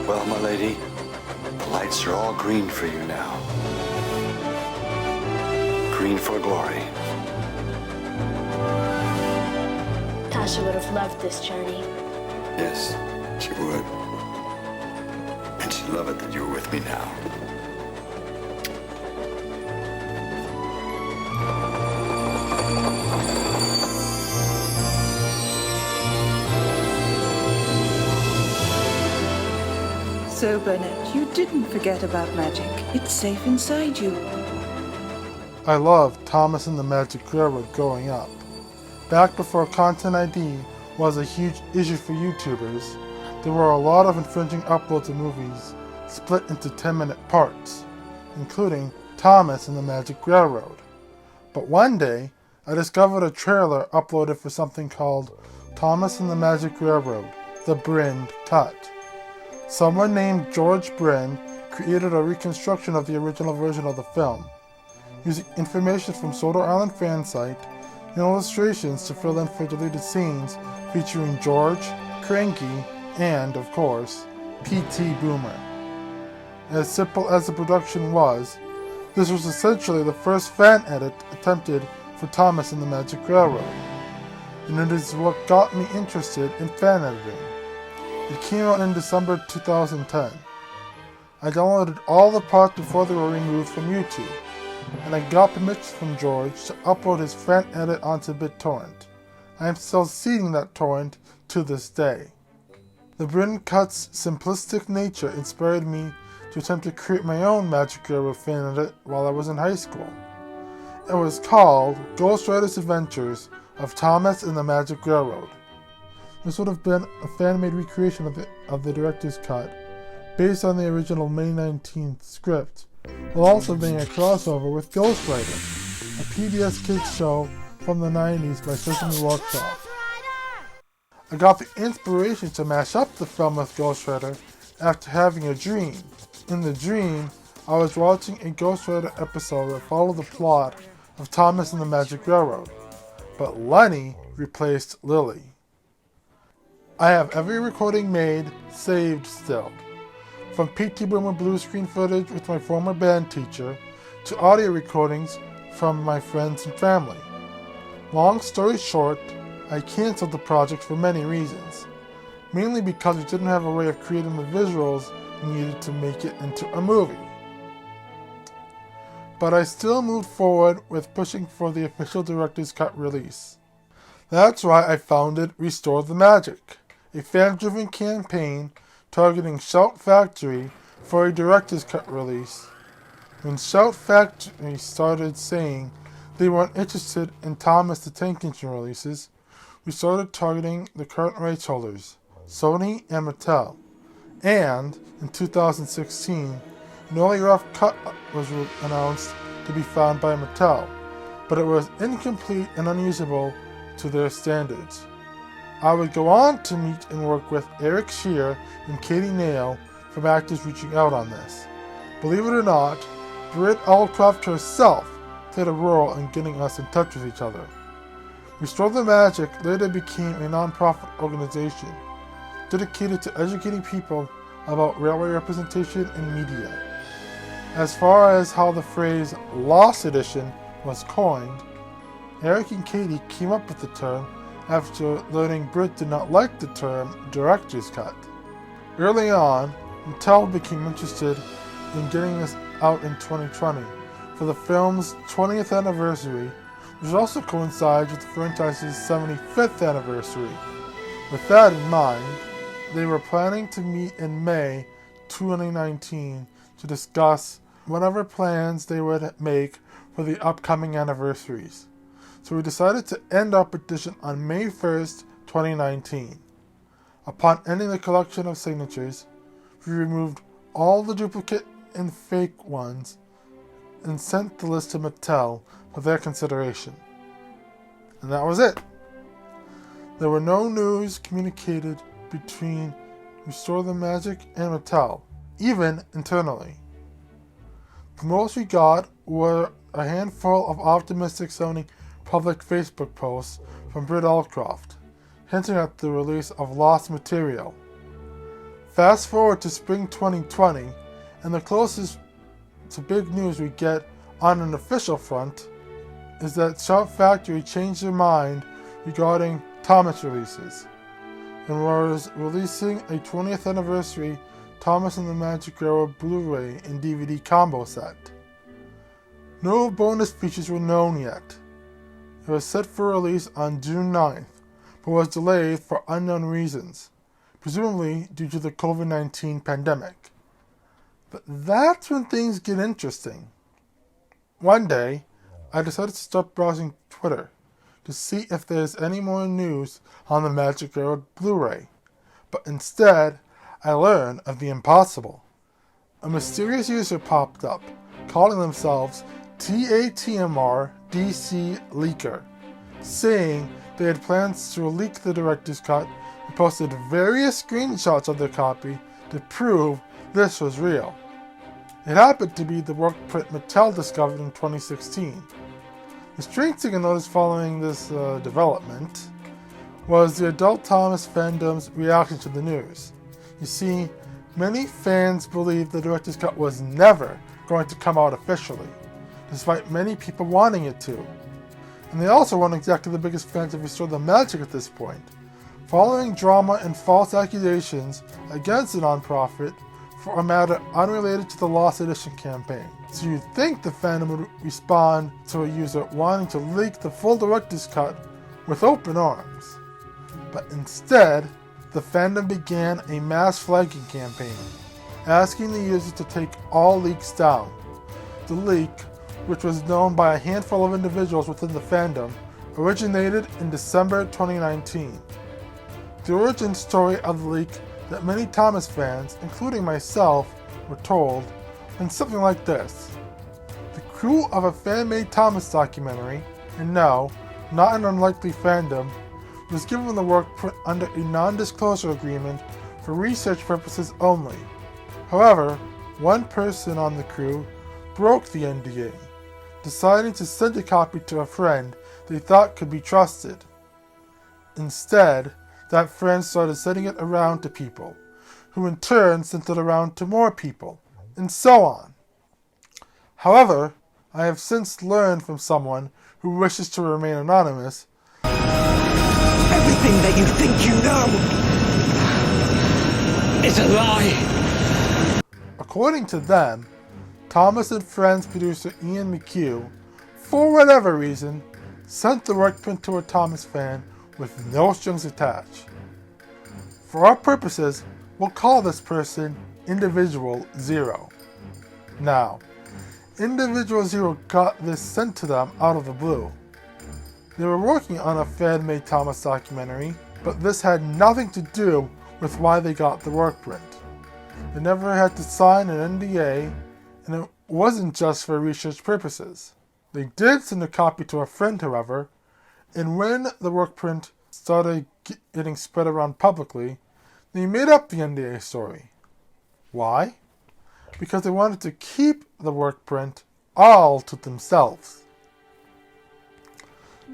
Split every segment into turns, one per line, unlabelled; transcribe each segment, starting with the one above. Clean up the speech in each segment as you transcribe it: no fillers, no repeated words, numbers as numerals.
Well, my lady, the lights are all green for you now. Green for glory.
Tasha would have loved this journey.
Yes, she would. And she'd love it that you were with me now.
So, Burnett, you didn't forget about magic. It's safe inside you.
I loved Thomas and the Magic Railroad growing up. Back before Content ID was a huge issue for YouTubers, there were a lot of infringing uploads of movies split into 10-minute parts, including Thomas and the Magic Railroad. But one day, I discovered a trailer uploaded for something called Thomas and the Magic Railroad, the Brind Cut. Someone named George Brind created a reconstruction of the original version of the film, using information from Soda Island fan site and illustrations to fill in for deleted scenes featuring George, Cranky, and, of course, PT Boomer. As simple as the production was, this was essentially the first fan edit attempted for Thomas and the Magic Railroad, and it is what got me interested in fan editing. It came out in December 2010. I downloaded all the parts before they were removed from YouTube, and I got permission from George to upload his fan edit onto BitTorrent. I am still seeing that torrent to this day. The Brind Cut's simplistic nature inspired me to attempt to create my own Magic Railroad fan edit while I was in high school. It was called Ghostwriter's Adventures of Thomas and the Magic Railroad. This would have been a fan-made recreation of the director's cut, based on the original May 19th script, while also being a crossover with Ghostwriter, a PBS kids show from the 90s by Sesame Workshop. I got the inspiration to mash up the film with Ghostwriter after having a dream. In the dream, I was watching a Ghostwriter episode that followed the plot of Thomas and the Magic Railroad, but Lenny replaced Lily. I have every recording made, saved still. From PT Boomer blue screen footage with my former band teacher, to audio recordings from my friends and family. Long story short, I canceled the project for many reasons. Mainly because we didn't have a way of creating the visuals needed to make it into a movie. But I still moved forward with pushing for the official director's cut release. That's why I founded Restore the Magic, a fan-driven campaign targeting Shout Factory for a director's cut release. When Shout Factory started saying they weren't interested in Thomas the Tank Engine releases, we started targeting the current rights holders, Sony and Mattel. And in 2016, an early rough cut was announced to be found by Mattel, but it was incomplete and unusable to their standards. I would go on to meet and work with Eric Scherer and Katie Nail from actors reaching out on this. Believe it or not, Britt Allcroft herself played a role in getting us in touch with each other. Restore the Magic later became a non-profit organization dedicated to educating people about railway representation in media. As far as how the phrase Lost Edition was coined, Eric and Katie came up with the term after learning Britt did not like the term director's cut. Early on, Mattel became interested in getting this out in 2020 for the film's 20th anniversary, which also coincides with the franchise's 75th anniversary. With that in mind, they were planning to meet in May 2019 to discuss whatever plans they would make for the upcoming anniversaries. So we decided to end our petition on May 1st, 2019. Upon ending the collection of signatures, we removed all the duplicate and fake ones and sent the list to Mattel for their consideration. And that was it. There were no news communicated between Restore the Magic and Mattel, even internally. The most we got were a handful of optimistic sounding public Facebook posts from Britt Allcroft, hinting at the release of lost material. Fast forward to spring 2020, and the closest to big news we get on an official front is that Shout Factory changed their mind regarding Thomas releases, and was releasing a 20th anniversary Thomas and the Magic Era Blu-ray and DVD combo set. No bonus features were known yet. It was set for release on June 9th, but was delayed for unknown reasons, presumably due to the COVID-19 pandemic. But that's when things get interesting. One day, I decided to start browsing Twitter to see if there's any more news on the Magic Era Blu-ray, but instead, I learned of the impossible. A mysterious user popped up, calling themselves TATMR DC Leaker, saying they had plans to leak the director's cut and posted various screenshots of their copy to prove this was real. It happened to be the work print Mattel discovered in 2016. The strange thing I noticed following this development was the adult Thomas fandom's reaction to the news. You see, many fans believed the director's cut was never going to come out officially, despite many people wanting it to. And they also weren't exactly the biggest fans of RestoreTheMagic at this point, following drama and false accusations against the nonprofit for a matter unrelated to the Lost Edition campaign. So you'd think the fandom would respond to a user wanting to leak the full director's cut with open arms. But instead, the fandom began a mass flagging campaign, asking the user to take all leaks down. The leak, which was known by a handful of individuals within the fandom, originated in December 2019. The origin story of the leak that many Thomas fans, including myself, were told went something like this. The crew of a fan-made Thomas documentary, and no, not an unlikely fandom, was given the work print under a non-disclosure agreement for research purposes only. However, one person on the crew broke the NDA, deciding to send a copy to a friend they thought could be trusted. Instead, that friend started sending it around to people, who in turn sent it around to more people, and so on. However, I have since learned from someone who wishes to remain anonymous,
everything that you think you know is a lie.
According to them, Thomas and Friends producer Ian McHugh, for whatever reason, sent the work print to a Thomas fan with no strings attached. For our purposes, we'll call this person Individual Zero. Now, Individual Zero got this sent to them out of the blue. They were working on a fan-made Thomas documentary, but this had nothing to do with why they got the work print. They never had to sign an NDA, and it wasn't just for research purposes. They did send a copy to a friend, however, and when the work print started getting spread around publicly, they made up the NDA story. Why? Because they wanted to keep the work print all to themselves.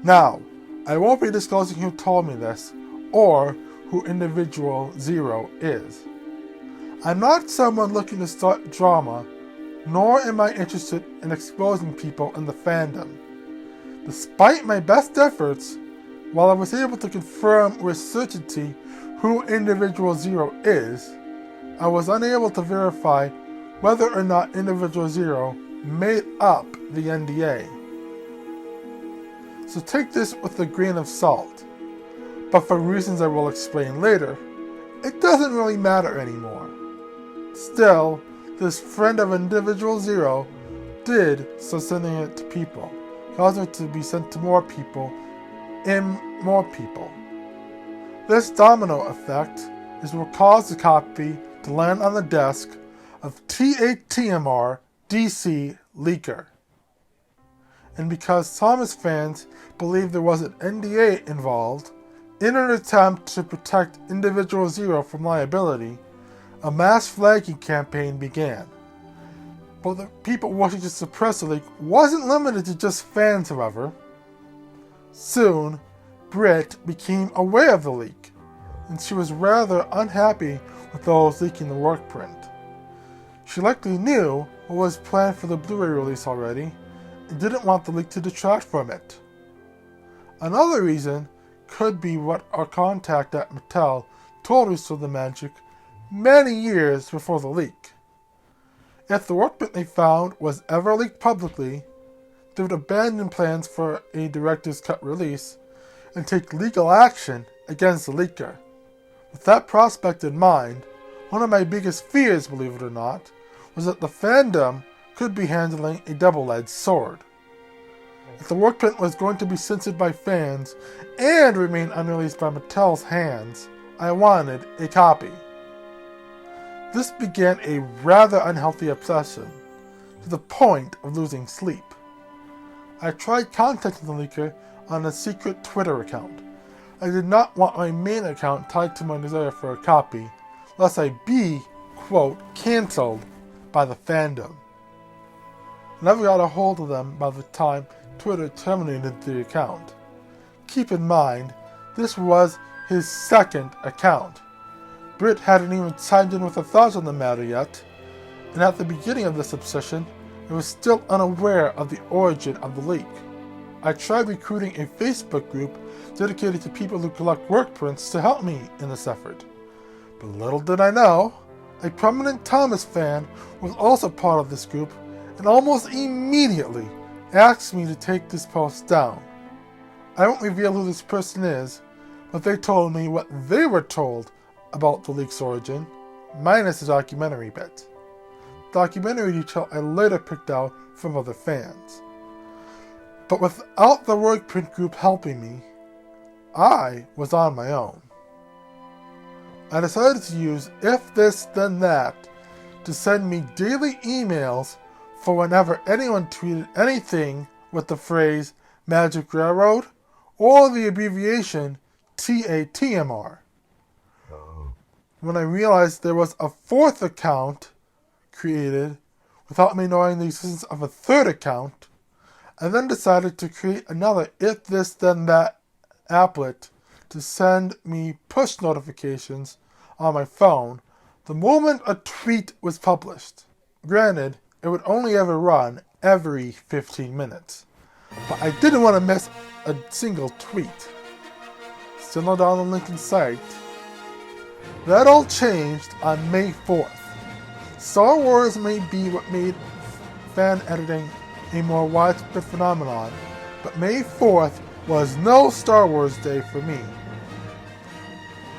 Now, I won't be disclosing who told me this, or who Individual Zero is. I'm not someone looking to start drama, nor am I interested in exposing people in the fandom. Despite my best efforts, while I was able to confirm with certainty who Individual Zero is, I was unable to verify whether or not Individual Zero made up the NDA. So take this with a grain of salt, but for reasons I will explain later, it doesn't really matter anymore. Still, this friend of Individual Zero did start sending it to people, causing it to be sent to more people and more people. This domino effect is what caused the copy to land on the desk of TATMR DC Leaker. And because Thomas fans believed there was an NDA involved, in an attempt to protect Individual Zero from liability, a mass flagging campaign began. But the people wishing to suppress the leak wasn't limited to just fans, however. Soon, Britt became aware of the leak, and she was rather unhappy with those leaking the work print. She likely knew what was planned for the Blu-ray release already and didn't want the leak to detract from it. Another reason could be what our contact at Mattel told RestoreTheMagic many years before the leak. If the work print they found was ever leaked publicly, they would abandon plans for a director's cut release and take legal action against the leaker. With that prospect in mind, one of my biggest fears, believe it or not, was that the fandom could be handling a double-edged sword. If the work print was going to be censored by fans and remain unreleased by Mattel's hands, I wanted a copy. This began a rather unhealthy obsession, to the point of losing sleep. I tried contacting the leaker on a secret Twitter account. I did not want my main account tied to my desire for a copy, lest I be, quote, cancelled by the fandom. I never got a hold of them by the time Twitter terminated the account. Keep in mind, this was his second account. Britt hadn't even chimed in with her thoughts on the matter yet, and at the beginning of this obsession, I was still unaware of the origin of the leak. I tried recruiting a Facebook group dedicated to people who collect work prints to help me in this effort. But little did I know, a prominent Thomas fan was also part of this group and almost immediately asked me to take this post down. I won't reveal who this person is, but they told me what they were told about the leak's origin, minus the documentary bit. Documentary detail I later picked out from other fans. But without the work print group helping me, I was on my own. I decided to use If This Then That to send me daily emails for whenever anyone tweeted anything with the phrase Magic Railroad or the abbreviation TATMR. When I realized there was a fourth account created without me knowing the existence of a third account, I then decided to create another If This Then That applet to send me push notifications on my phone the moment a tweet was published. Granted, it would only ever run every 15 minutes, but I didn't want to miss a single tweet. Still no down the link in sight. That all changed on May 4th. Star Wars may be what made fan editing a more widespread phenomenon, but May 4th was no Star Wars day for me.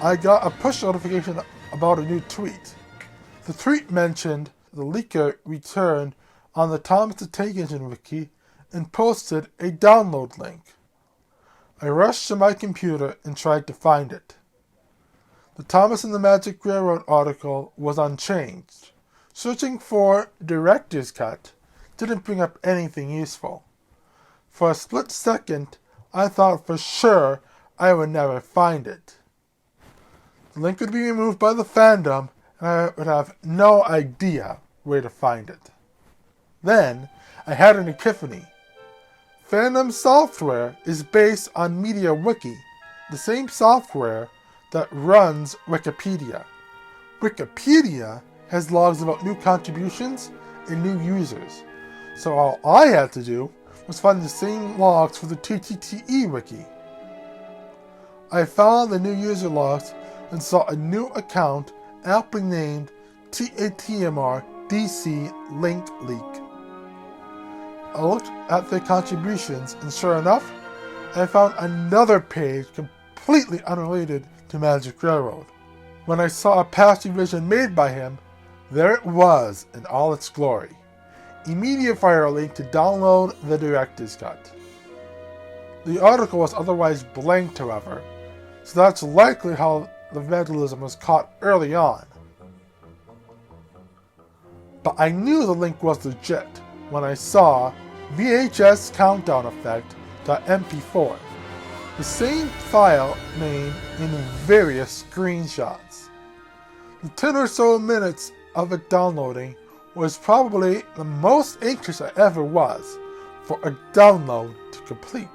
I got a push notification about a new tweet. The tweet mentioned the leaker returned on the Thomas the Tank Engine wiki and posted a download link. I rushed to my computer and tried to find it. The Thomas and the Magic Railroad article was unchanged. Searching for Director's Cut didn't bring up anything useful. For a split second, I thought for sure I would never find it. The link would be removed by the fandom, and I would have no idea where to find it. Then, I had an epiphany. Fandom software is based on MediaWiki, the same software that runs Wikipedia. Wikipedia has logs about new contributions and new users, so all I had to do was find the same logs for the TTTE wiki. I found the new user logs and saw a new account aptly named TATMR DC Link Leak. I looked at the contributions and sure enough, I found another page completely unrelated to Magic Railroad. When I saw a past revision made by him, there it was in all its glory. Immediate fire link to download the director's cut. The article was otherwise blanked, however, so that's likely how the vandalism was caught early on. But I knew the link was legit when I saw VHS countdown effect.mp4, the same file name in various screenshots. The 10 or so minutes of it downloading was probably the most anxious I ever was for a download to complete.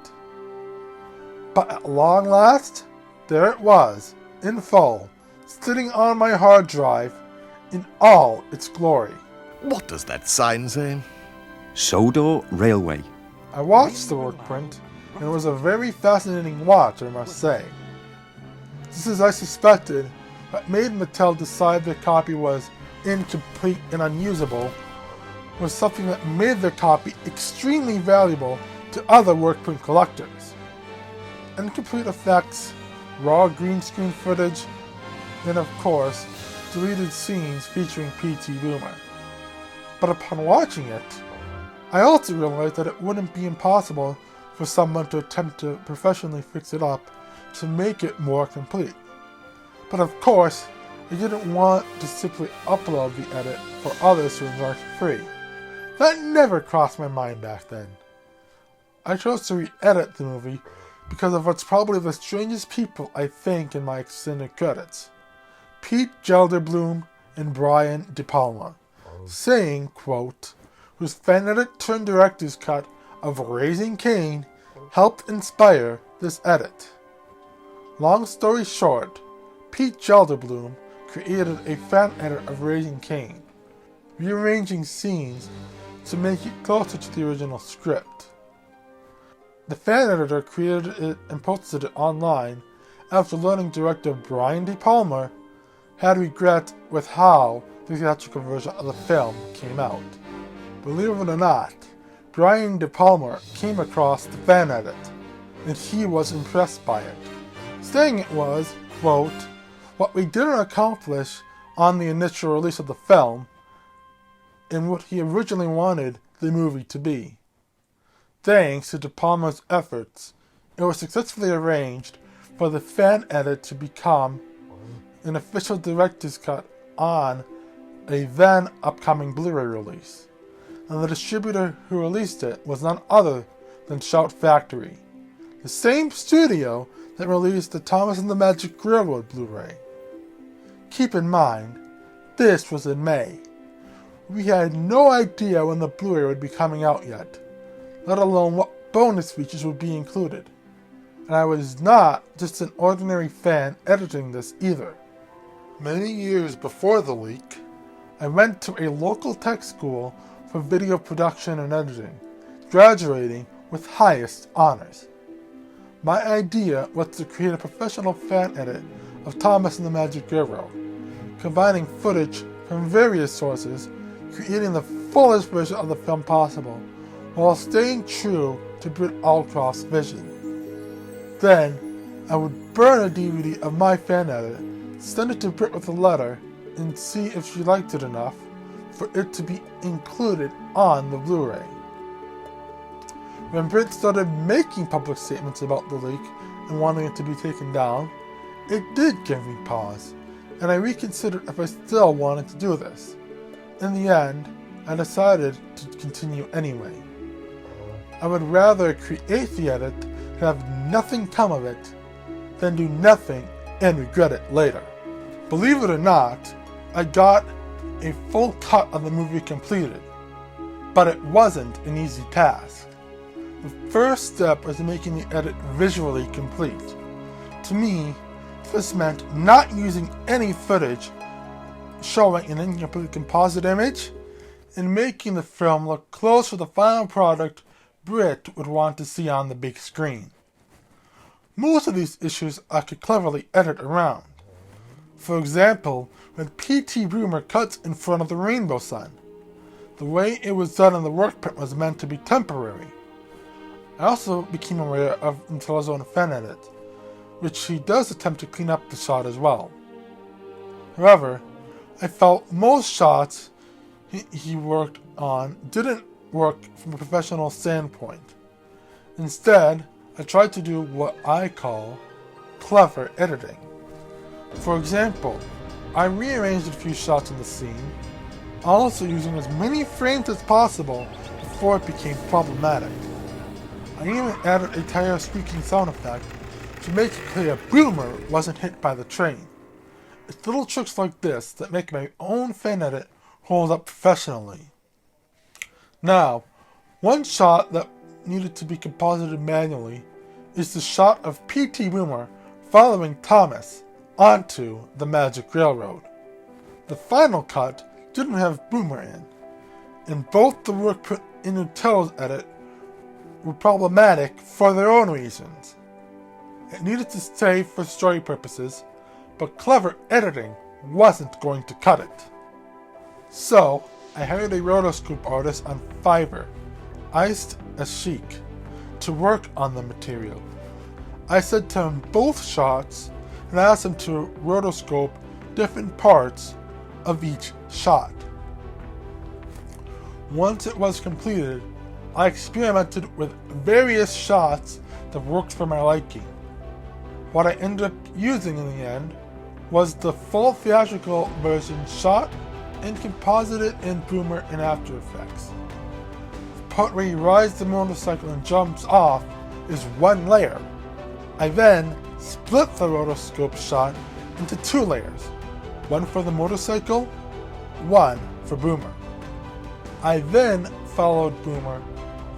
But at long last, there it was, in full, sitting on my hard drive in all its glory.
What does that sign say?
Sodor Railway.
I watched the workprint, and it was a very fascinating watch, I must say. This, as I suspected, what made Mattel decide their copy was incomplete and unusable was something that made their copy extremely valuable to other workprint collectors. Incomplete effects, raw green screen footage, and of course, deleted scenes featuring PT Boomer. But upon watching it, I also realized that it wouldn't be impossible for someone to attempt to professionally fix it up to make it more complete. But of course, I didn't want to simply upload the edit for others to enjoy for free. That never crossed my mind back then. I chose to re-edit the movie because of what's probably the strangest people I think in my extended credits. Pete Gelderbloom and Brian De Palma, saying, quote, whose fan edit turned director's cut of Raising Cain helped inspire this edit. Long story short, Pete Gelderbloom created a fan edit of Raising Cain, rearranging scenes to make it closer to the original script. The fan editor created it and posted it online after learning director Brian De Palma had regret with how the theatrical version of the film came out. Believe it or not, Brian De Palma came across the fan edit, and he was impressed by it, saying it was, quote, what we didn't accomplish on the initial release of the film, and what he originally wanted the movie to be. Thanks to De Palma's efforts, it was successfully arranged for the fan edit to become an official director's cut on a then upcoming Blu-ray release, and the distributor who released it was none other than Shout Factory, the same studio that released the Thomas and the Magic Railroad Blu-ray. Keep in mind, this was in May. We had no idea when the Blu-ray would be coming out yet, let alone what bonus features would be included. And I was not just an ordinary fan editing this either. Many years before the leak, I went to a local tech school for video production and editing, graduating with highest honors. My idea was to create a professional fan edit of Thomas and the Magic Railroad, combining footage from various sources, creating the fullest version of the film possible, while staying true to Britt Allcroft's vision. Then, I would burn a DVD of my fan edit, send it to Britt with a letter, and see if she liked it enough for it to be included on the Blu-ray. When Britt started making public statements about the leak and wanting it to be taken down, it did give me pause, and I reconsidered if I still wanted to do this. In the end, I decided to continue anyway. I would rather create the edit and have nothing come of it than do nothing and regret it later. Believe it or not, I got a full cut of the movie completed, but it wasn't an easy task. The first step was making the edit visually complete. To me, this meant not using any footage showing an incomplete composite image and making the film look close to the final product Britt would want to see on the big screen. Most of these issues I could cleverly edit around. For example, when PT Boomer cuts in front of the rainbow sun. The way it was done in the workprint was meant to be temporary. I also became aware of Notele's own fan edit, which he does attempt to clean up the shot as well. However, I felt most shots he worked on didn't work from a professional standpoint. Instead, I tried to do what I call clever editing. For example, I rearranged a few shots in the scene, also using as many frames as possible before it became problematic. I even added a tire squeaking sound effect to make it clear Boomer wasn't hit by the train. It's little tricks like this that make my own fan edit hold up professionally. Now, one shot that needed to be composited manually is the shot of PT Boomer following Thomas onto the Magic Railroad. The final cut didn't have Boomer in, and both the workprint and Notelu's edit were problematic for their own reasons. It needed to stay for story purposes, but clever editing wasn't going to cut it. So, I hired a rotoscope artist on Fiverr, Iced as Chic, to work on the material. I sent to him both shots and asked him to rotoscope different parts of each shot. Once it was completed, I experimented with various shots that worked for my liking. What I ended up using in the end was the full theatrical version shot and composited in Boomer and After Effects. The part where he rides the motorcycle and jumps off is one layer. I then split the rotoscope shot into two layers, one for the motorcycle, one for Boomer. I then followed Boomer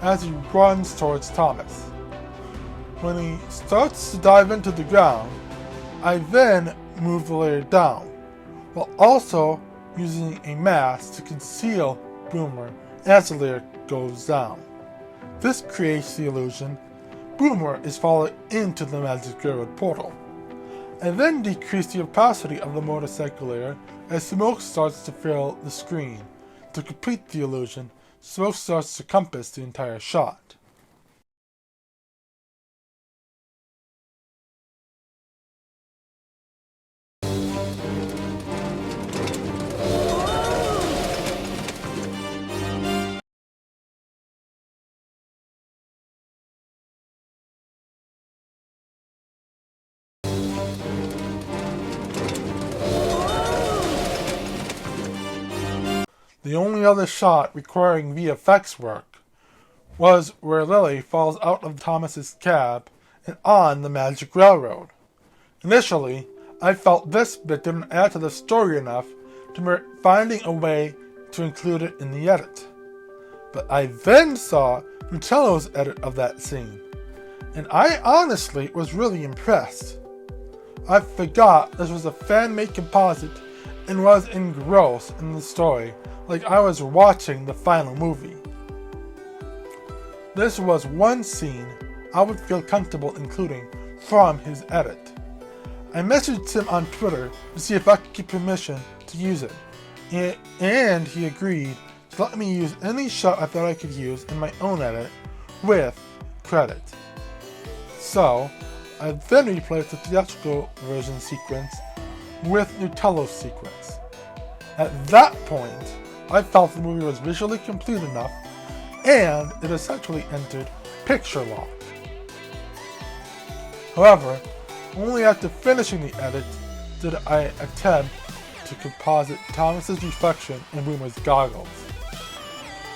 as he runs towards Thomas. When he starts to dive into the ground, I then move the layer down, while also using a mask to conceal Boomer as the layer goes down. This creates the illusion Boomer is falling into the Magic Railroad portal. I then decrease the opacity of the motorcycle layer as smoke starts to fill the screen. To complete the illusion, smoke starts to compass the entire shot. The only other shot requiring VFX work was where Lily falls out of Thomas's cab and on the Magic Railroad. Initially, I felt this bit didn't add to the story enough to merit finding a way to include it in the edit. But I then saw Notelu's edit of that scene, and I honestly was really impressed. I forgot this was a fan-made composite and was engrossed in the story like I was watching the final movie. This was one scene I would feel comfortable including from his edit. I messaged him on Twitter to see if I could get permission to use it, and he agreed to let me use any shot I thought I could use in my own edit with credit. So, I then replaced the theatrical version sequence with Notelu's sequence. At that point, I felt the movie was visually complete enough, and it essentially entered picture lock. However, only after finishing the edit did I attempt to composite Thomas's reflection in Boomer's goggles.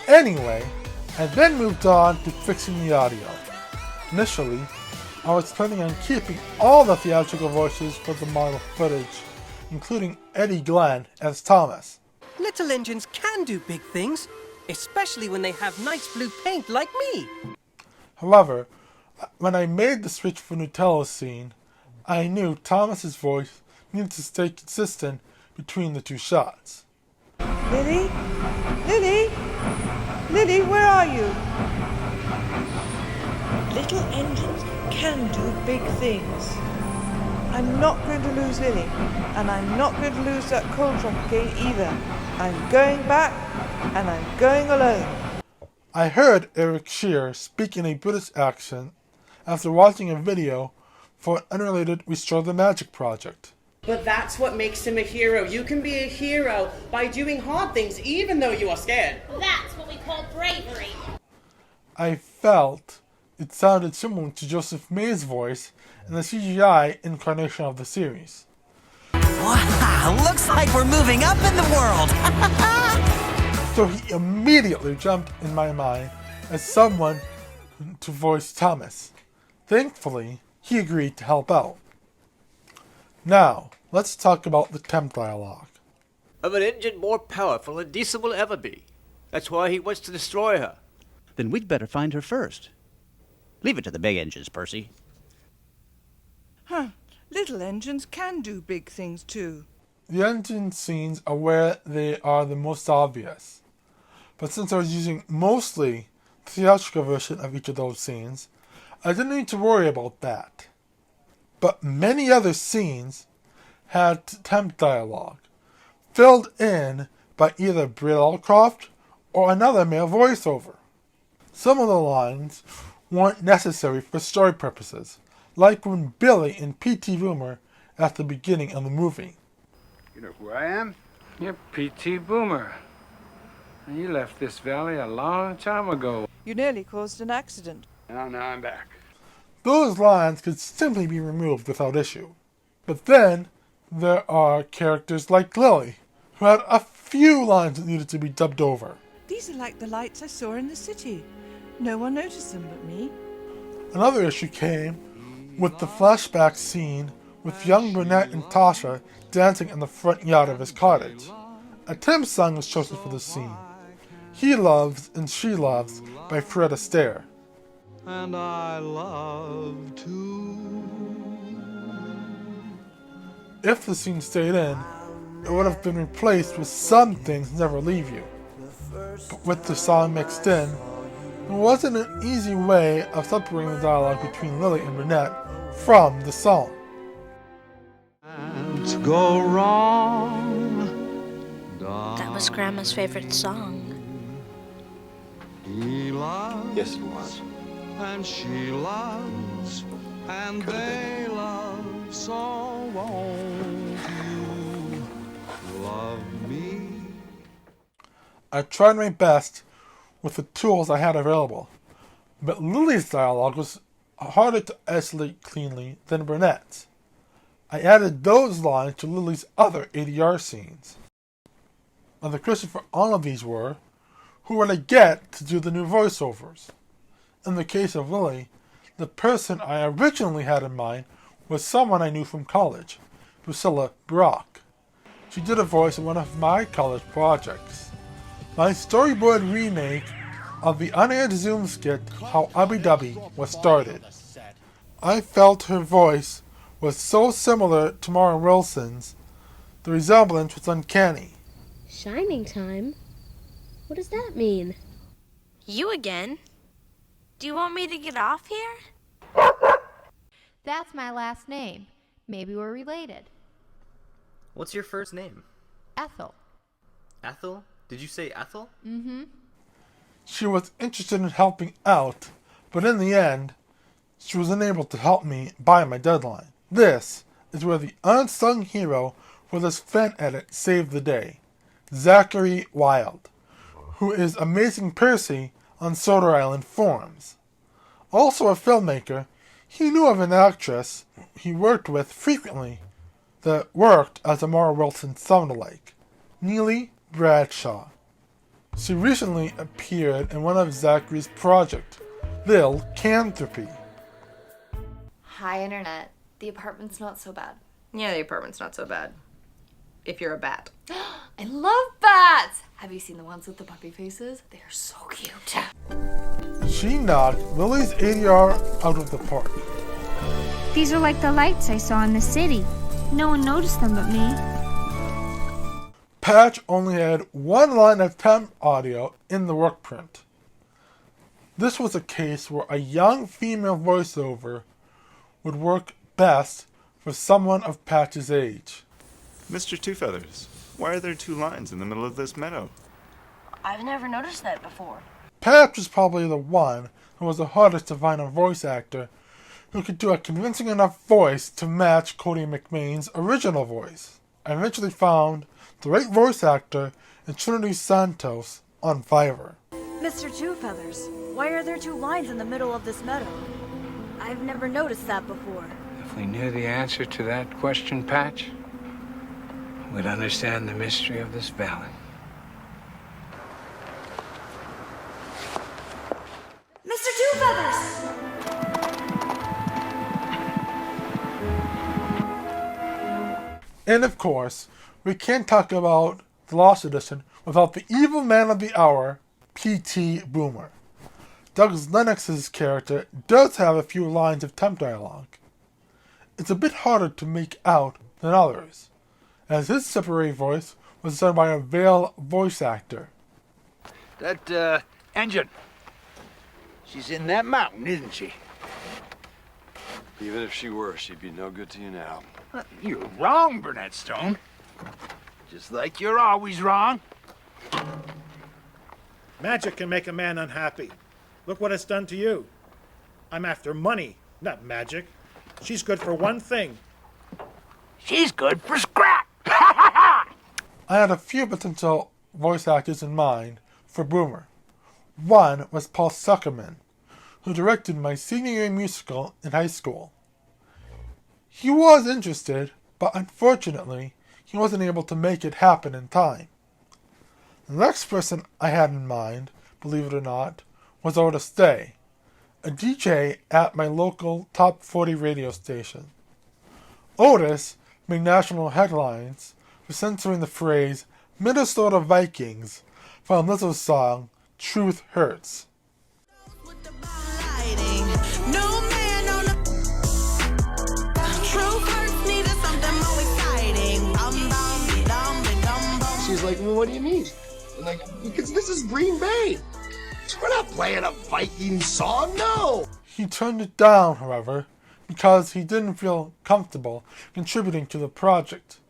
Anyway, I then moved on to fixing the audio. Initially, I was planning on keeping all the theatrical voices for the model footage, including Eddie Glenn as Thomas.
Little engines can do big things, especially when they have nice blue paint like me.
However, when I made the switch for Notelu's scene, I knew Thomas's voice needed to stay consistent between the two shots.
Lily? Lily? Lily, where are you? Little engines can do big things. I'm not going to lose Lily, and I'm not going to lose that cold drop again either. I'm going back, and I'm going alone.
I heard Eric Scherer speak in a British accent after watching a video for an unrelated Restore the Magic project.
But that's what makes him a hero. You can be a hero by doing hard things even though you are scared.
That's what we call bravery.
I felt it sounded similar to Joseph May's voice in the CGI incarnation of the series.
Wow, looks like we're moving up in the world.
So he immediately jumped in my mind as someone to voice Thomas. Thankfully, he agreed to help out. Now, let's talk about the Temp dialogue.
Of an engine more powerful than diesel will ever be. That's why he wants to destroy her.
Then we'd better find her first. Leave it to the big engines, Percy.
Huh. Little engines can do big things too.
The engine scenes are where they are the most obvious. But since I was using mostly the theatrical version of each of those scenes, I didn't need to worry about that. But many other scenes had temp dialogue, filled in by either Britt Allcroft or another male voiceover. Some of the lines weren't necessary for story purposes, like when Billy in PT Boomer at the beginning of the movie.
You know who I am?
You're PT Boomer. You left this valley a long time ago.
You nearly caused an accident.
Now I'm back.
Those lines could simply be removed without issue. But then there are characters like Lily, who had a few lines that needed to be dubbed over.
These are like the lights I saw in the city. No one noticed them but me.
Another issue came with the flashback scene with young Brunette and Tasha dancing in the front yard of his cottage. A Temp song was chosen for the scene. He Loves and She Loves by Fred Astaire.
And I love to.
If the scene stayed in, it would have been replaced with Some Things Never Leave You. But with the song mixed in, there wasn't an easy way of separating the dialogue between Lily and Brunette from the song.
To go wrong.
That was Grandma's favorite song.
He loves.
Yes, it was.
And she loves. And they love. So won't you love me?
I tried my best with the tools I had available, but Lily's dialogue was harder to isolate cleanly than Brunette's. I added those lines to Lily's other ADR scenes. And the question for all of these were, who would I get to do the new voiceovers? In the case of Lily, the person I originally had in mind was someone I knew from college, Priscilla Brock. She did a voice in one of my college projects. My storyboard remake of the unaired Zoom skit How Ubby Dubby was started. I felt her voice was so similar to Mara Wilson's, the resemblance was uncanny.
Shining time? What does that mean?
You again? Do you want me to get off here?
That's my last name. Maybe we're related.
What's your first name?
Ethel.
Ethel? Did you say Ethel?
Mm-hmm.
She was interested in helping out, but in the end, she was unable to help me by my deadline. This is where the unsung hero for this fan edit saved the day, Zachary Wyeld, who is Amazing Percy on Soda Island forums. Also a filmmaker, he knew of an actress he worked with frequently that worked as a Mara Wilson soundalike, Nealee Bradshaw. She recently appeared in one of Zachary's projects, Lil Canthropy.
Hi, Internet. The apartment's not so bad.
Yeah, the apartment's not so bad. If you're a bat.
I love bats! Have you seen the ones with the puppy faces? They are so cute.
She knocked Lily's ADR out of the park.
These are like the lights I saw in the city. No one noticed them but me.
Patch only had one line of temp audio in the workprint. This was a case where a young female voiceover would work best for someone of Patch's age.
Mr. Two Feathers, why are there two lines in the middle of this meadow?
I've never noticed that before.
Patch was probably the one who was the hardest to find a voice actor who could do a convincing enough voice to match Cody McMain's original voice. I eventually found the right voice actor in Trinity Santos on Fiverr.
Mr. Two Feathers, why are there two lines in the middle of this meadow? I've never noticed that before.
If we knew the answer to that question, Patch, we'd understand the mystery of this valley.
Mr. Two Feathers!
And of course, we can't talk about the Lost Edition without the evil man of the hour, PT Boomer. Douglas Lennox's character does have a few lines of temp dialogue. it's a bit harder to make out than others, as his separate voice was done by a male voice actor.
That, engine. She's in that mountain, isn't she?
Even if she were, she'd be no good to you now.
You're wrong, Burnett Stone. Just like you're always wrong.
Magic can make a man unhappy. Look what it's done to you. I'm after money, not magic. She's good for one thing.
She's good for scrap!
I had a few potential voice actors in mind for Boomer. One was Paul Sucherman, who directed my senior year musical in high school. He was interested, but unfortunately, he wasn't able to make it happen in time. The next person I had in mind, believe it or not, was Otis, a DJ at my local top 40 radio station. Otis made national headlines for censoring the phrase Minnesota Vikings from Lizzo's song Truth Hurts.
She's like, well, what do you mean? I'm like, because this is Green Bay. We're not playing a Viking song, no!
He turned it down, however, because he didn't feel comfortable contributing to the project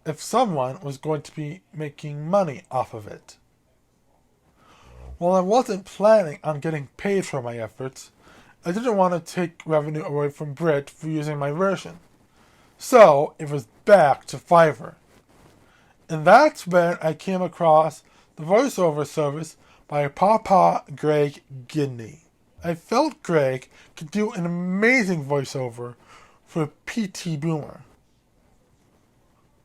if someone was going to be making money off of it. While I wasn't planning on getting paid for my efforts, I didn't want to take revenue away from Britt for using my version. So it was back to Fiverr. And that's when I came across the voiceover service by PawPaw Greg Gidney. I felt Greg could do an amazing voiceover for PT Boomer.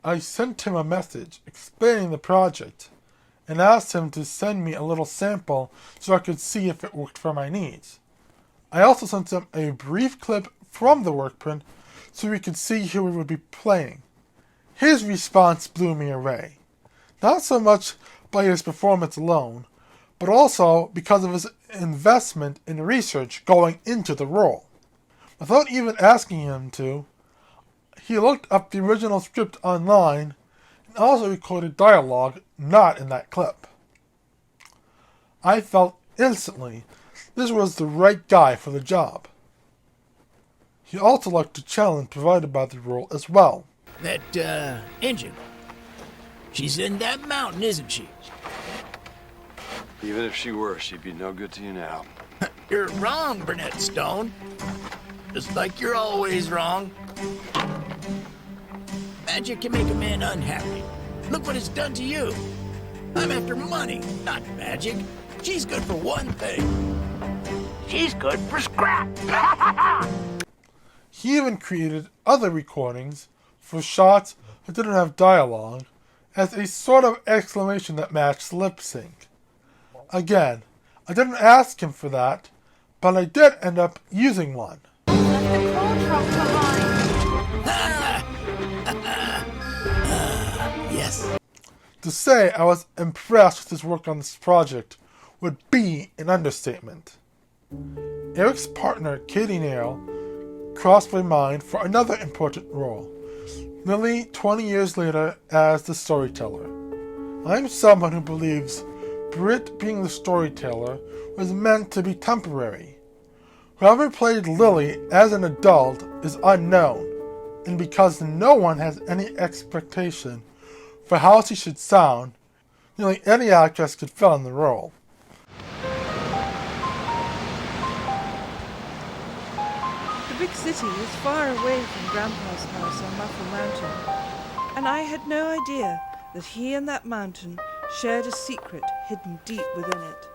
I sent him a message explaining the project and asked him to send me a little sample so I could see if it worked for my needs. I also sent him a brief clip from the workprint so we could see who we would be playing. His response blew me away. Not so much by his performance alone, but also because of his investment in research going into the role. Without even asking him to, he looked up the original script online and also recorded dialogue not in that clip. I felt instantly this was the right guy for the job. He also liked the challenge provided by the role as well.
That, engine. She's in that mountain, isn't she?
Even if she were, she'd be no good to you now.
You're wrong, Burnett Stone. Just like you're always wrong. Magic can make a man unhappy. Look what it's done to you. I'm after money, not magic. She's good for one thing. She's good for scrap.
He even created other recordings for shots that didn't have dialogue as a sort of exclamation that matched lip sync. Again, I didn't ask him for that, but I did end up using one.
Yes.
To say I was impressed with his work on this project would be an understatement. Eric's partner, Katie Nail, crossed my mind for another important role, nearly 20 years later as the storyteller. I'm someone who believes Britt being the storyteller was meant to be temporary. Whoever played Lily as an adult is unknown, and because no one has any expectation for how she should sound, nearly any actress could fill in the role.
The big city was far away from Grandpa's house on Muffle Mountain, and I had no idea that he and that mountain shared a secret hidden deep within it.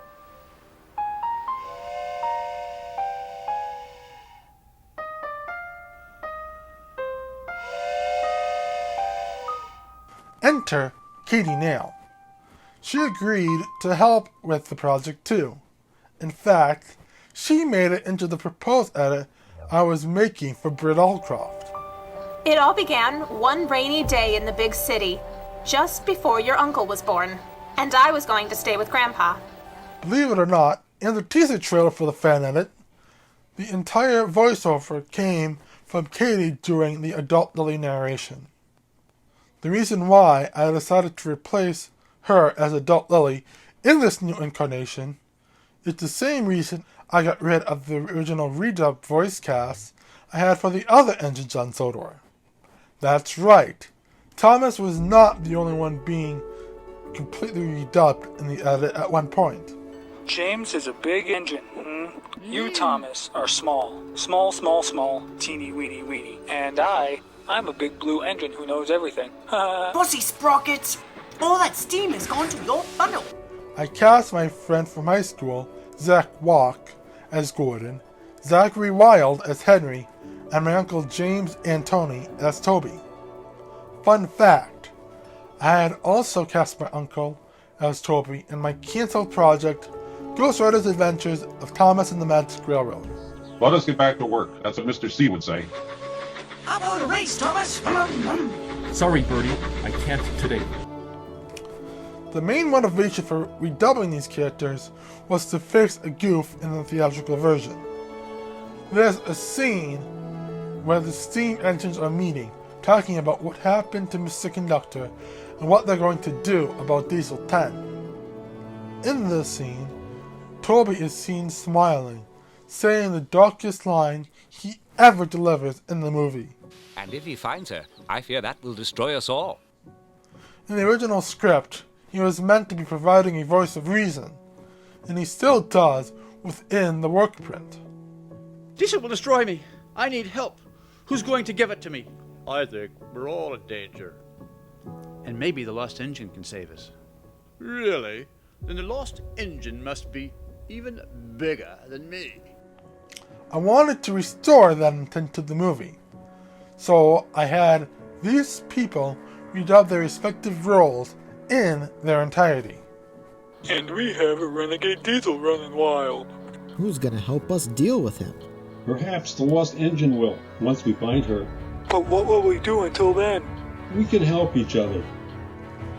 Enter Katie Nail. She agreed to help with the project too. In fact, she made it into the proposed edit I was making for Britt Allcroft.
It all began one rainy day in the big city, just before your uncle was born, and I was going to stay with Grandpa.
Believe it or not, in the teaser trailer for the fan edit, the entire voiceover came from Katie during the adult Lily narration. The reason why I decided to replace her as adult Lily in this new incarnation is the same reason I got rid of the original redub voice cast I had for the other engines on Sodor. That's right, Thomas was not the only one being completely redubbed in the edit at one point.
James is a big engine. You, Thomas, are small, teeny weeny. And I'm a big blue engine who knows everything.
Pussy sprockets! All that steam has gone to your funnel.
I cast my friend from high school, Zach Walk, as Gordon, Zachary Wyeld as Henry, and my uncle James Antoni as Toby. Fun fact, I had also cast my uncle as Toby in my canceled project, Ghostwriter's Adventures of Thomas and the Magic Railroad.
Let us get back to work. That's what Mr. C would say.
I'm on a race, Thomas!
Sorry, Bertie. I can't today.
The main motivation for redoubling these characters was to fix a goof in the theatrical version. There's a scene where the steam engines are meeting, talking about what happened to Mr. Conductor and what they're going to do about Diesel 10. In this scene, Toby is seen smiling, saying the darkest line he ever delivers in the movie.
And if he finds her, I fear that will destroy us all.
In the original script, he was meant to be providing a voice of reason, and he still does within the workprint.
Diesel will destroy me. I need help. Who's going to give it to me?
I think we're all in danger.
And maybe the lost engine can save us.
Really? Then the lost engine must be even bigger than me.
I wanted to restore that intent to the movie, so I had these people redub their respective roles in their entirety.
And we have a renegade Diesel running wild.
Who's gonna help us deal with him?
Perhaps the lost engine will, once we find her.
But what will we do until then?
We can help each other.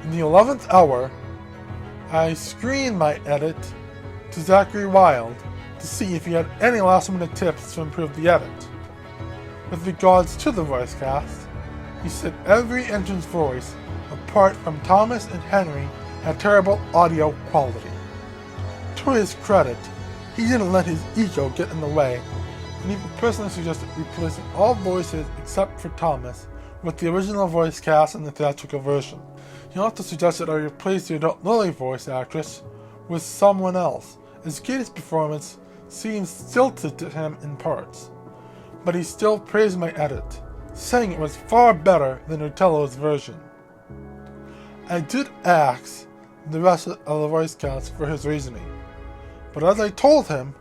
In the 11th hour, I screened my edit to Zachary Wyeld to see if he had any last-minute tips to improve the edit. With regards to the voice cast, he said every engine's voice, apart from Thomas and Henry, had terrible audio quality. To his credit, he didn't let his ego get in the way, and even personally suggested replacing all voices except for Thomas with the original voice cast in the theatrical version. He also suggested I replace the adult Lily voice actress with someone else, as Katie's performance seems stilted to him in parts. But he still praised my edit, saying it was far better than Notelu's version. I did ask the rest of the voice cast for his reasoning, but as I told him,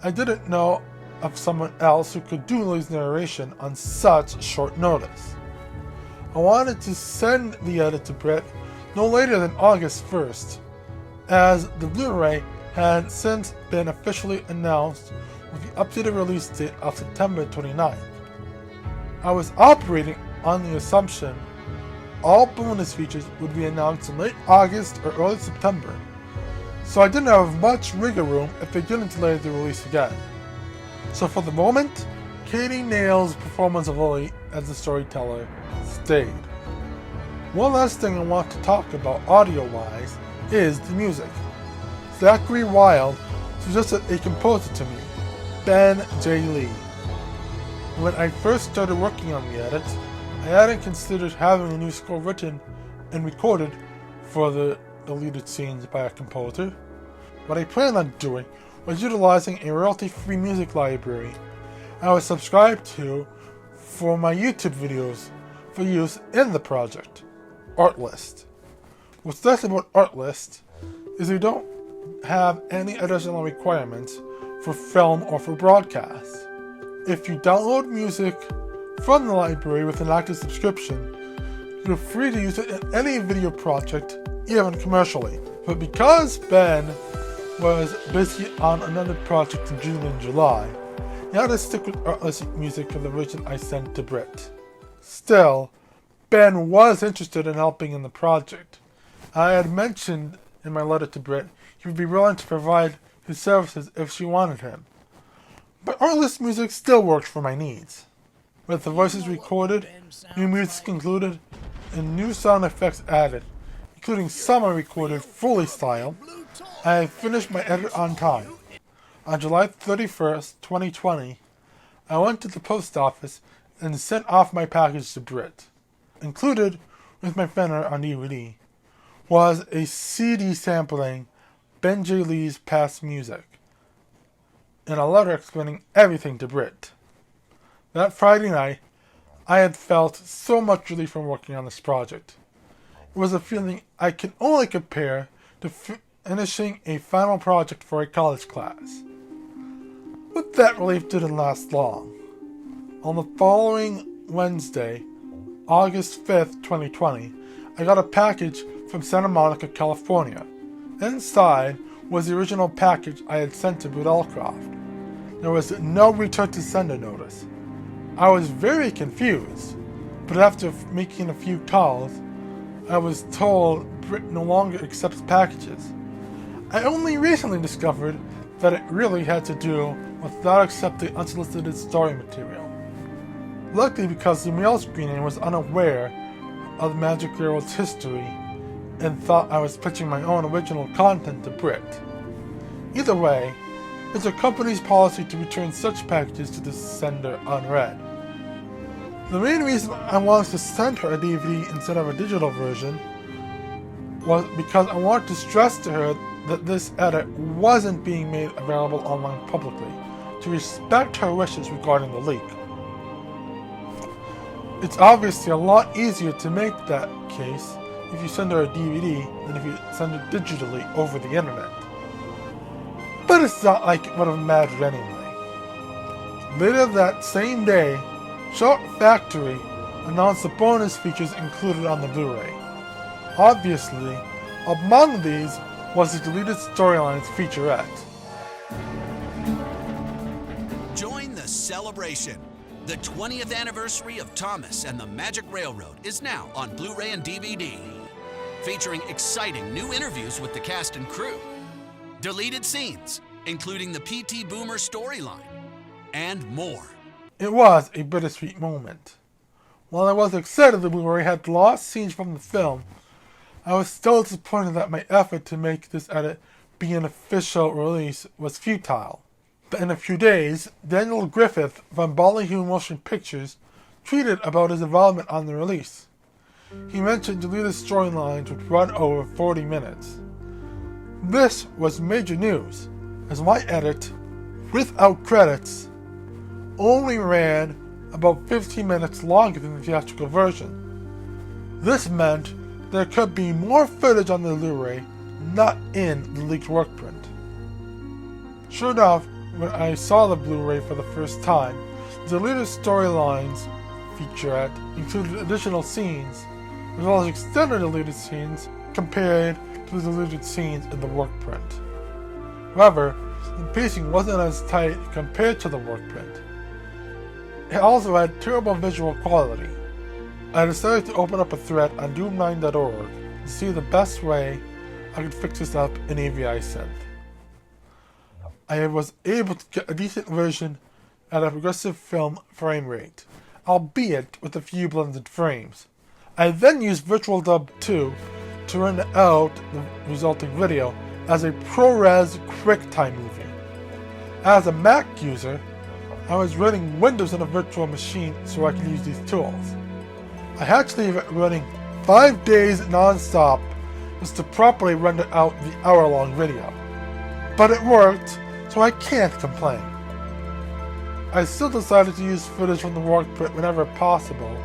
I didn't know of someone else who could do Lily's narration on such short notice. I wanted to send the edit to Britt no later than August 1st, as the Blu-ray had since been officially announced with the updated release date of September 29th. I was operating on the assumption all bonus features would be announced in late August or early September, so I didn't have much wiggle room if they didn't delay the release again. So for the moment, Katie Nail's performance of Lily as the storyteller stayed. One last thing I want to talk about audio-wise is the music. Zachary Wyeld suggested a composer to me, Ben J. Lee. When I first started working on the edit, I hadn't considered having a new score written and recorded for the deleted scenes by a composer. What I planned on doing was utilizing a royalty-free music library I was subscribed to for my YouTube videos for use in the project, Artlist. What's nice about Artlist is we don't have any additional requirements for film or for broadcast. If you download music from the library with an active subscription, you're free to use it in any video project, even commercially. But because Ben was busy on another project in June and July, he had to stick with Artlist music for the version I sent to Britt. Still, Ben was interested in helping in the project. I had mentioned in my letter to Britt he would be willing to provide his services if she wanted him. But Artlist music still worked for my needs. with the voices recorded, new music included, and new sound effects added, including some I recorded fully styled. I have finished my edit on time. On July 31st, 2020, I went to the post office and sent off my package to Britt. Included with my fender on DVD was a CD sampling Ben J. Lee's past music and a letter explaining everything to Britt. That Friday night, I had felt so much relief from working on this project. It was a feeling I can only compare to finishing a final project for a college class. But that relief didn't last long. On the following Wednesday, August 5th, 2020, I got a package from Santa Monica, California. Inside was the original package I had sent to Britt Allcroft. There was no return to sender notice. I was very confused, but after making a few calls, I was told Britt no longer accepts packages. I only recently discovered that it really had to do with not accepting unsolicited story material. Luckily, because the mail screening was unaware of the Magic Railroad's history and thought I was pitching my own original content to Britt. Either way, it's a company's policy to return such packages to the sender unread. The main reason I wanted to send her a DVD instead of a digital version was because I wanted to stress to her that this edit wasn't being made available online publicly, to respect her wishes regarding the leak. It's obviously a lot easier to make that case if you send her a DVD than if you send it digitally over the internet. But it's not like it would have mattered anyway. Later that same day, Short Factory announced the bonus features included on the Blu-ray. Obviously, among these was the deleted storylines featurette.
Join the celebration. The 20th anniversary of Thomas and the Magic Railroad is now on Blu-ray and DVD, featuring exciting new interviews with the cast and crew, deleted scenes, including the PT Boomer storyline, and more.
It was a bittersweet moment. While I was excited the Blu-ray had lost scenes from the film, I was still disappointed that my effort to make this edit be an official release was futile. But in a few days, Daniel Griffith from Ballyhoo Motion Pictures tweeted about his involvement on the release. He mentioned deleted storylines would run over 40 minutes. This was major news, as my edit, without credits, only ran about 15 minutes longer than the theatrical version. This meant there could be more footage on the Blu-ray not in the leaked work print. Sure enough, when I saw the Blu-ray for the first time, the deleted storylines featurette included additional scenes, as well as extended deleted scenes compared to the deleted scenes in the work print. However, the pacing wasn't as tight compared to the work print. It also had terrible visual quality. I decided to open up a thread on doom9.org to see the best way I could fix this up in AVI Synth. I was able to get a decent version at a progressive film frame rate, albeit with a few blended frames. I then used Virtual Dub 2 to render out the resulting video as a ProRes QuickTime movie. As a Mac user, I was running Windows on a virtual machine so I could use these tools. I had to leave it running 5 days non-stop just to properly render out the hour-long video. But it worked, so I can't complain. I still decided to use footage from the work print whenever possible,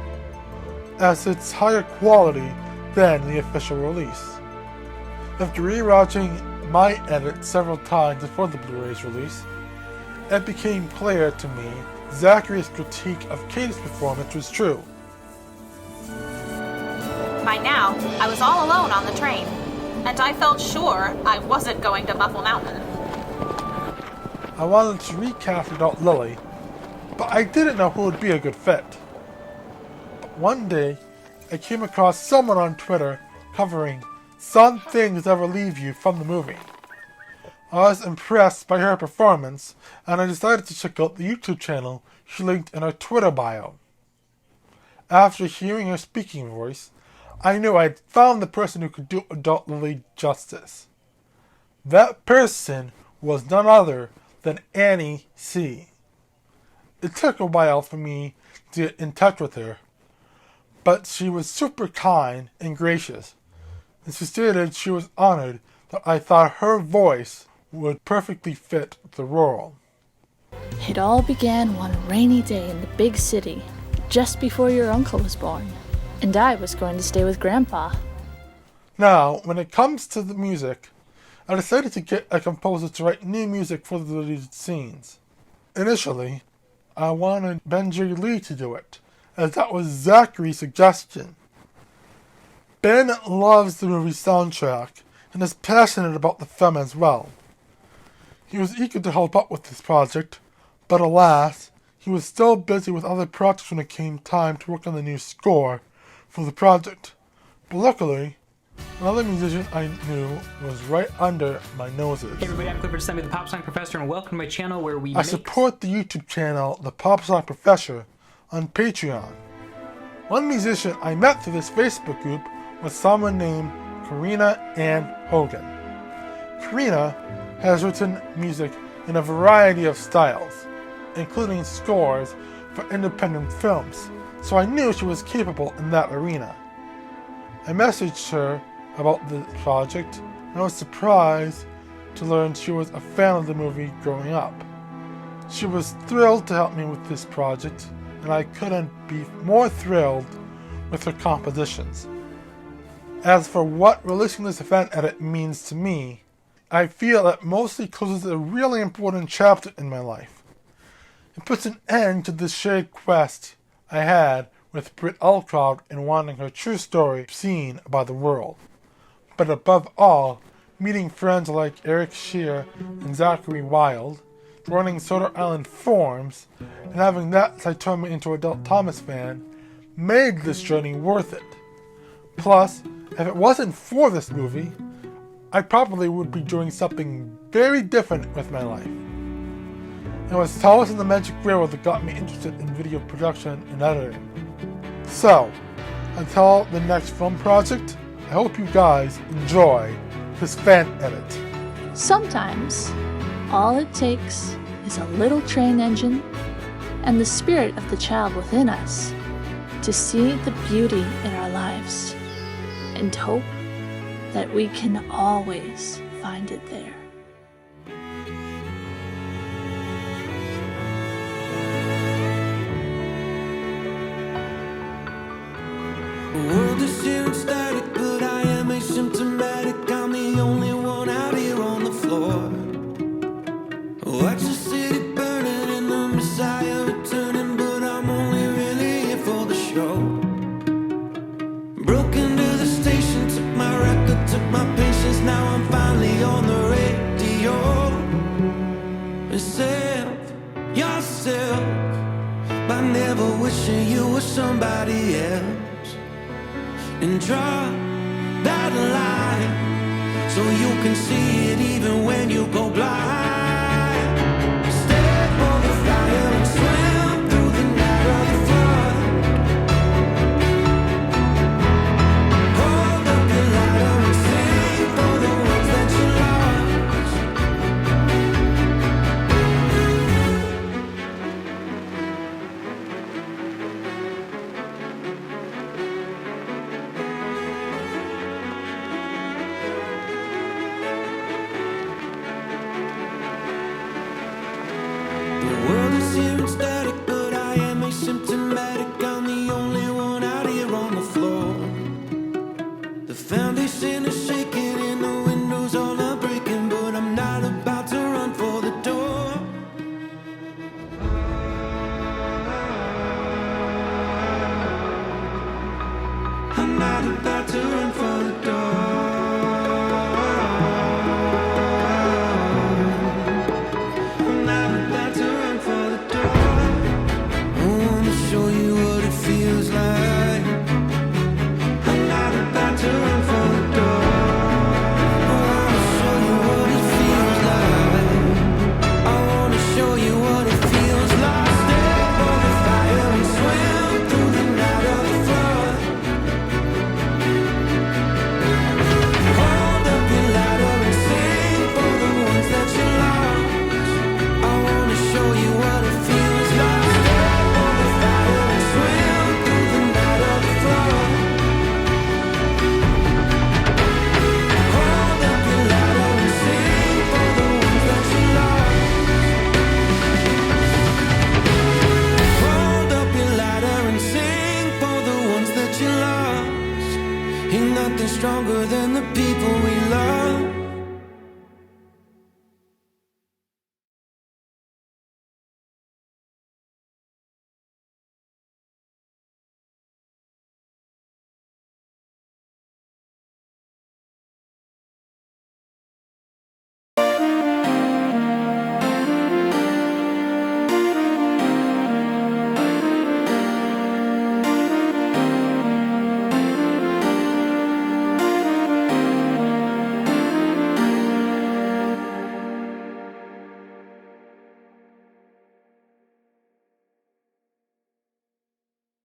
as it's higher quality than the official release. After rewatching my edit several times before the Blu-ray's release, it became clear to me Zachary's critique of Cain's performance was true.
By now, I was all alone on the train, and I felt sure I wasn't going to Buffalo Mountain.
I wanted to recast Adult Lily, but I didn't know who would be a good fit. But one day, I came across someone on Twitter covering Some Things Never Leave You from the movie. I was impressed by her performance, and I decided to check out the YouTube channel she linked in her Twitter bio. After hearing her speaking voice, I knew I had found the person who could do adult Lily justice. That person was none other than Annie C. It took a while for me to get in touch with her, but she was super kind and gracious, and she stated she was honored that I thought her voice would perfectly fit the role.
It all began one rainy day in the big city, just before your uncle was born, and I was going to stay with Grandpa.
Now, when it comes to the music, I decided to get a composer to write new music for the deleted scenes. Initially, I wanted Nealee to do it, as that was Zachary's suggestion. Ben loves the movie soundtrack and is passionate about the film as well. He was eager to help out with this project, but alas, he was still busy with other projects when it came time to work on the new score for the project. But luckily, another musician I knew was right under my noses.
Hey everybody, I'm Clifford Semi, the Pop Song Professor, and welcome to my channel where we
I support the YouTube channel, The Pop Song Professor, on Patreon. One musician I met through this Facebook group was someone named Corinna Anne Hogan. Corinna has written music in a variety of styles, including scores for independent films, so I knew she was capable in that arena. I messaged her about the project, and I was surprised to learn she was a fan of the movie growing up. She was thrilled to help me with this project, and I couldn't be more thrilled with her compositions. As for what releasing this event edit means to me, I feel it mostly closes a really important chapter in my life. It puts an end to the shared quest I had with Britt Allcroft in wanting her true story seen by the world. But above all, meeting friends like Eric Scherer and Zachary Wyeld, running Soda Island forums, and having that side turn me into an adult Thomas fan made this journey worth it. Plus, if it wasn't for this movie, I probably would be doing something very different with my life. It was Thomas and the Magic Railroad that got me interested in video production and editing. So, until the next film project, I hope you guys enjoy this fan edit.
Sometimes, all it takes is a little train engine and the spirit of the child within us to see the beauty in our lives and hope that we can always find it there.
The world is here static, but I am asymptomatic. I'm the only one out here on the floor. Watch the city burning and the Messiah returning, but I'm only really here for the show. Broke into the station, took my record, took my patience. Now I'm finally on the radio. Accept yourself by never wishing you were somebody else. And draw that line so you can see it even when you go blind.